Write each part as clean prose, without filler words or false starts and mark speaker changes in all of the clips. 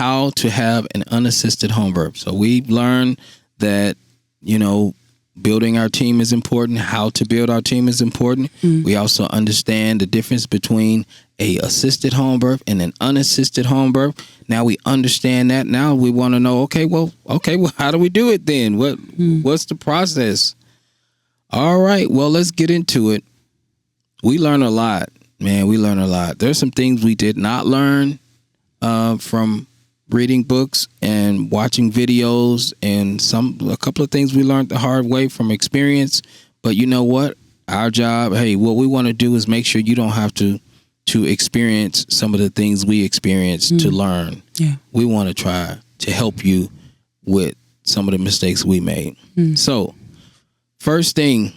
Speaker 1: how to have an unassisted home birth. So we've learned that, building our team is important. How to build our team is important. We also understand the difference between a assisted home birth and an unassisted home birth. Now we understand that. Now we want to know, okay, well, how do we do it then? What's the process? All right, well, let's get into it. We learn a lot, man. We learn a lot. There's some things we did not learn from reading books and watching videos, and a couple of things we learned the hard way from experience. But you know what? Our job, what we want to do is make sure you don't have to experience some of the things we experienced to learn. Yeah. We want to try to help you with some of the mistakes we made. So, first thing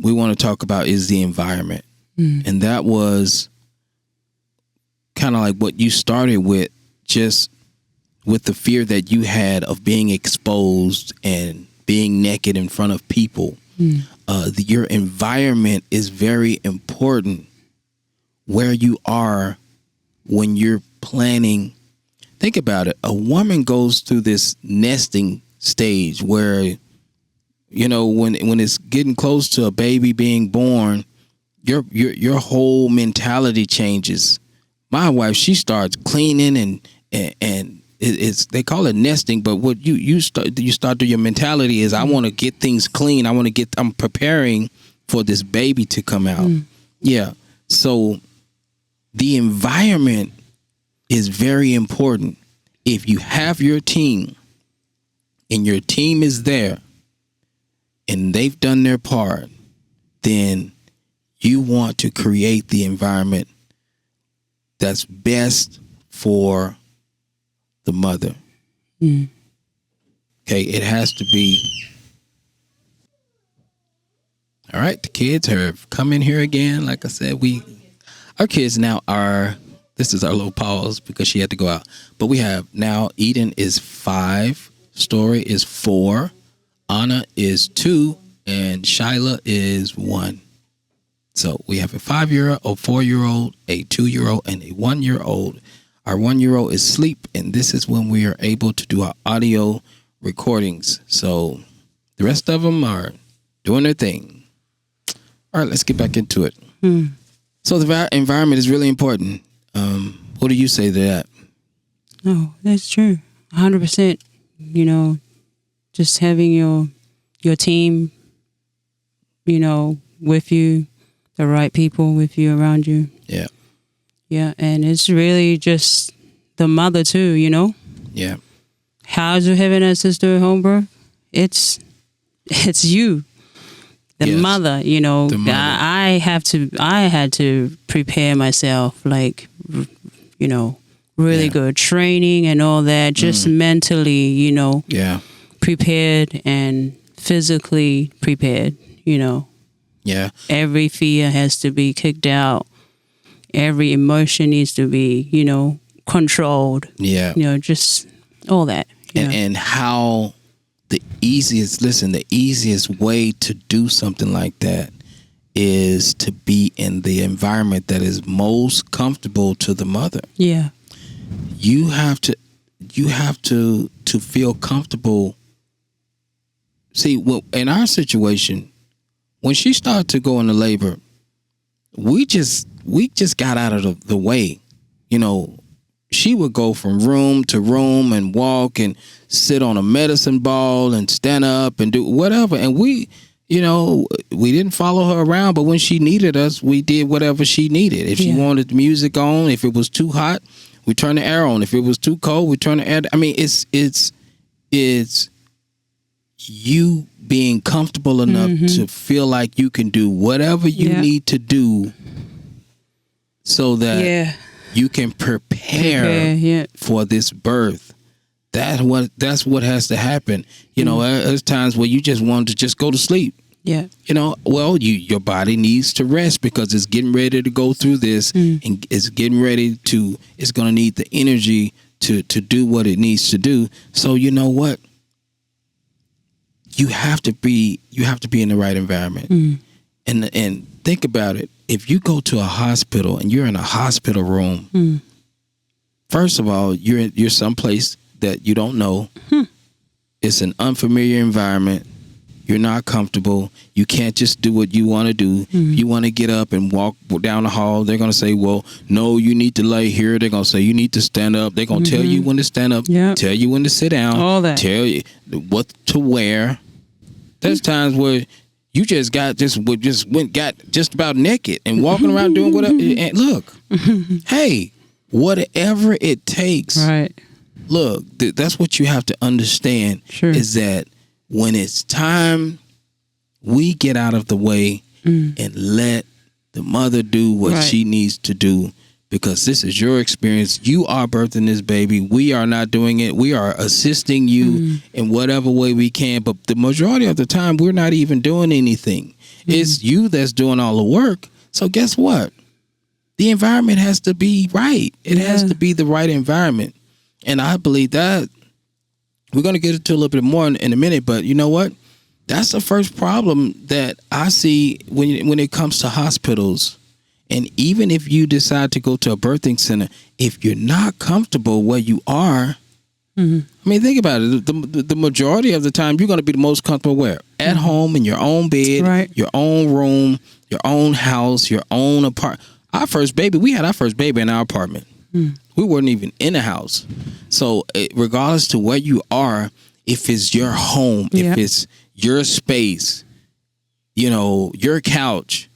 Speaker 1: we want to talk about is the environment. And that was kind of like what you started with, just with the fear that you had of being exposed and being naked in front of people. Your environment is very important. Where you are when you're planning. Think about it. A woman goes through this nesting stage where, when it's getting close to a baby being born, your whole mentality changes. My wife, she starts cleaning and it's they call it nesting, but what you start to your mentality is, I want to get things clean. I'm preparing for this baby to come out. Yeah. So the environment is very important. If you have your team and your team is there and they've done their part, then you want to create the environment that's best for the mother. Okay, it has to be. All right, the kids have come in here again. Like I said, our kids now are, this is our little pause because she had to go out. But we have now, Eden is 5, Story is 4, Anna is 2, and Shyla is 1. So we have a 5-year-old, a 4-year-old, a 2-year-old, and a 1-year-old. Our 1-year-old is asleep, and this is when we are able to do our audio recordings. So the rest of them are doing their thing. All right, let's get back into it. So the environment is really important. What do you say to that?
Speaker 2: Oh, that's true. 100%. Just having your team, with you, the right people with you, around you. Yeah. Yeah, and it's really just the mother too, Yeah. How do you have an assisted home birth? It's you. The mother, the mother. I had to prepare myself, really good training and all that, just mentally, prepared and physically prepared, Yeah. Every fear has to be kicked out. Every emotion needs to be, controlled. Yeah. Just all that.
Speaker 1: And how the easiest way to do something like that is to be in the environment that is most comfortable to the mother. Yeah. You have to feel comfortable. See, in our situation, when she started to go into labor, we just got out of the way. She would go from room to room and walk and sit on a medicine ball and stand up and do whatever. And we didn't follow her around, but when she needed us, we did whatever she needed. If she wanted the music on, if it was too hot, we turned the air on. If it was too cold, we turned the air. I mean, it's you being comfortable enough to feel like you can do whatever you need to do so that you can prepare for this birth. That's what has to happen. There's times where you just want to just go to sleep. Yeah. Your body needs to rest because it's getting ready to go through this and it's going to need the energy to do what it needs to do. So you know what? You have to be in the right environment. And think about it. If you go to a hospital and you're in a hospital room, first of all, you're someplace that you don't know. It's an unfamiliar environment. You're not comfortable. You can't just do what you want to do. If you want to get up and walk down the hall, they're going to say, well, no, you need to lay here. They're going to say, you need to stand up. They're going to tell you when to stand up, tell you when to sit down,
Speaker 2: all that.
Speaker 1: Tell you what to wear. There's times where you just got just about naked and walking around doing whatever. And look, hey, whatever it takes.
Speaker 2: Right.
Speaker 1: Look, that's what you have to understand is that when it's time, we get out of the way and let the mother do what she needs to do, because this is your experience. You are birthing this baby. We are not doing it. We are assisting you in whatever way we can. But the majority of the time, we're not even doing anything. It's you that's doing all the work. So guess what? The environment has to be right. It has to be the right environment. And I believe that we're going to get into a little bit more in a minute, but you know what? That's the first problem that I see when it comes to hospitals. And even if you decide to go to a birthing center, if you're not comfortable where you are, I mean, think about it. The majority of the time, you're going to be the most comfortable where? At home, in your own bed, your own room, your own house, your own apartment. We had our first baby in our apartment. We weren't even in a house. So regardless to where you are, if it's your home, if it's your space, your couch,